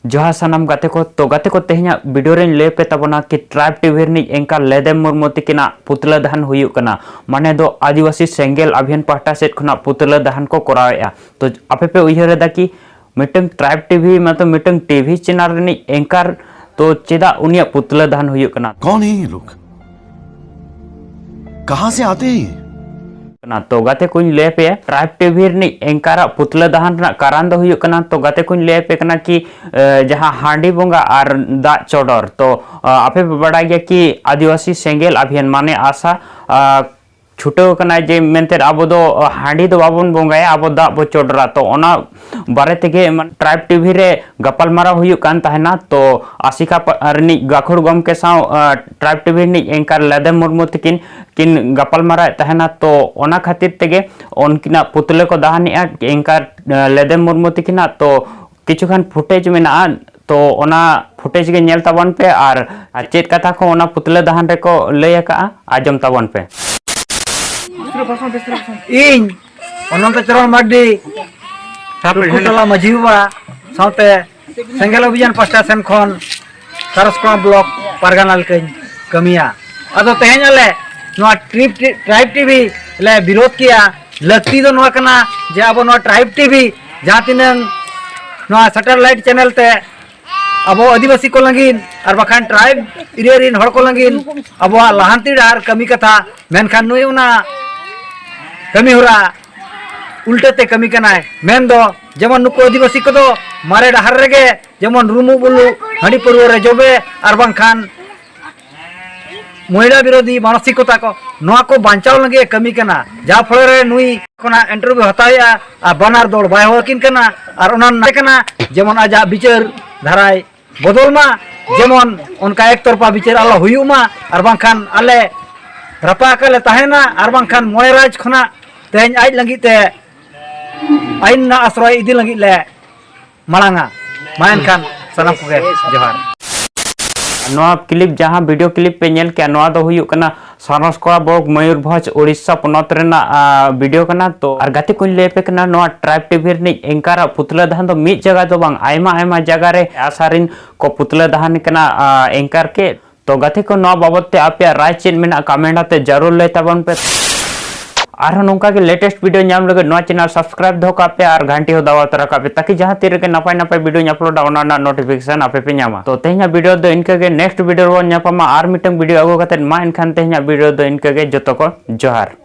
जोहार सानाम गाते को तेहना वीडियो रे ले पे तबना कि ट्राइब टीवी रे एंकर लेदेम मुर्मू तिकिना पुतला दहन हुयुक कना माने दो आदिवासी सेंगेल अभियान पाहटा सेट खना पुतला दहन को करावेआ। तो आपे पे उयहर दा कि मिटंग ट्राइब टीवी मतलब मिटंग टीवी चैनल रे एंकर तो चेदा उनिया पुतला दहन हुयुक कना। कौन है ये लोग, कहां से आते हैं? तो गाते कुछ ले पे ट्राइब टीवी रे एंकर पुतला दहन कारण दो हुयुक कना। तो गाते कुछ ले पे कना कि जहां हांडी बोंगा और दा चौडर तो आपे बड़ा गया कि आदिवासी सेंगेल अभियान माने आशा छुटो कना जे मेनते अब दो हांडी दो बाबन बोंगाया अब दा बो चौडरा। तो ओना बारे तेगे ट्राइब टीवी रे गपाल मारा हुयुक कान तहना। तो आशिका रनी गाखुड़ गम के साव ट्राइब टीवी रे एंकर लेदेम मुर्मू तकिन किन गपाल मारा तहना। तो ओना खातिर तेगे उनकिना पुतले को दहनिया एंकर लेदेम मुर्मू तकिना। तो किछुखान फुटेज मेना तो ओना फुटेज के नेल ताबन पे और चेत कथा को ओना पुतले दहन रे को लय का आजम ताबन पे। इन अनंत चरण मार्डी कुतला माझी बाबा साथे सेंगेल अभियान पास्टा सेन खन सरसकोना ब्लॉक पारगानाल के कमिया अदो तेहन ले नोआ ट्राइब टीवी ले विरोध किया लगती दो नोआ कना जे अब नोआ ट्राइब टीवी जहां तिनंग नोआ सैटेलाइट चैनल ते अब आदिवासी को लगिन और बखान ट्राइब एरिया रिन हड़ को लगिन अब लहांती डार कमी कथा मेनखान नुई उना कमी हो रहा उल्टे कमी करना है मेन दो जेमन नुको आदिवासी को दो मारे डहार रेगे जेमन रूमू बुलू हंडी परुआ रे जोबे और बांखान महिला विरोधी मानसिकता को नोआ को बांचाव लगे कमी करना जा फल रे नुई कोना इंटरव्यू हताया आ बनार दौड़ बाय होकिन करना और ओना ना करना जेमन आजा विचार धाराय बदल मा जेमन उनका एक तरफा विचार आला हुयु मा और बांखान आले रपा कले तहना और बांखान मोयराज खना तेहन आज लगित ते आइन ना आश्रय इदी लगित ले मांगा मायन खान सनम को जोहार। नोआ क्लिप जहां वीडियो क्लिप पे नेल के नोआ दो हुयुक कना सरसकोना ब्लॉक मयूरभंज उड़ीसा पोनत रेना वीडियो कना। तो और गाते कुछ ले पे कना नोआ ट्राइब टीवी रे एंकर पुतला दहन दो मिट जगह दो बांग आयमा जगह रे आसारिन को पुतला दहन कना एंकर के। तो गाते को नोआ बाबत ते आपया राय चेन मेना कमेंट आते जरूर ले तबन पे और नौका के लेटेस्ट वीडियो नाम लगे नोआ चैनल सब्सक्राइब दो कापे और घंटी हो दबाव तरह कापे ताकि जहां तीर के नपाय नपाय वीडियो अपलोड ओना नोटिफिकेशन आपे पे नामा। तो तेहना वीडियो दो इनके के नेक्स्ट वीडियो रो न्यापामा और मिटंग वीडियो अगो कते मा इनखान तेहना वीडियो दो इनके के जतो को जोहार।